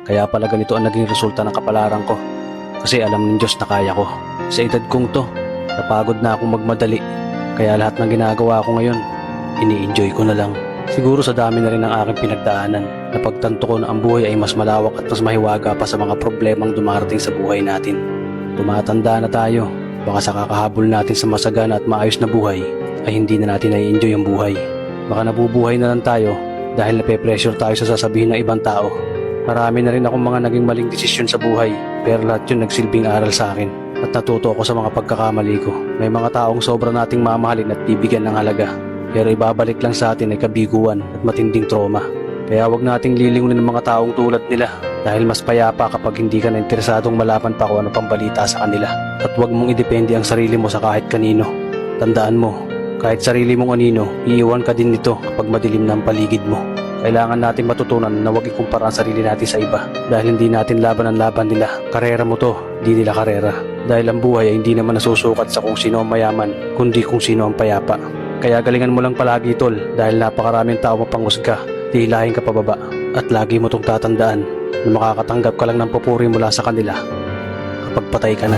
Kaya pala ganito ang naging resulta ng kapalaran ko. Kasi alam ng Diyos na kaya ko. Sa edad kong to, napagod na akong magmadali. Kaya lahat ng ginagawa ko ngayon, ini-enjoy ko na lang. Siguro sa dami na rin ng aking pinagdaanan, napagtanto ko na ang buhay ay mas malawak at mas mahiwaga pa sa mga problemang dumarating sa buhay natin. Tumatanda na tayo, baka sa kakahabol natin sa masagana at maayos na buhay, ay hindi na natin nai-enjoy ang buhay. Baka nabubuhay na lang tayo dahil nape-pressure tayo sa sasabihin ng ibang tao. Marami na rin akong mga naging maling desisyon sa buhay, pero lahat yun nagsilbing aral sa akin at natuto ako sa mga pagkakamali ko. May mga taong sobra nating mamahalin at bibigyan ng halaga, pero ibabalik lang sa atin ay kabiguan at matinding trauma. Kaya wag nating lilingunin ng mga taong tulad nila dahil mas payapa kapag hindi ka na interesadong malaman pa kung ano pang balita sa kanila. At wag mong idepende ang sarili mo sa kahit kanino. Tandaan mo, kahit sarili mong anino, iiwan ka din nito kapag madilim na ang paligid mo. Kailangan natin matutunan na huwag ikumpara ang sarili natin sa iba dahil hindi natin laban ang laban nila. Karera mo to, di nila karera. Dahil ang buhay ay hindi naman nasusukat sa kung sino ang mayaman, kundi kung sino ang payapa. Kaya galingan mo lang palagi tol dahil napakaraming tao mapanghusga, hihilahin ka pababa. At lagi mo tong tatandaan na makakatanggap ka lang ng papuri mula sa kanila kapag patay ka na.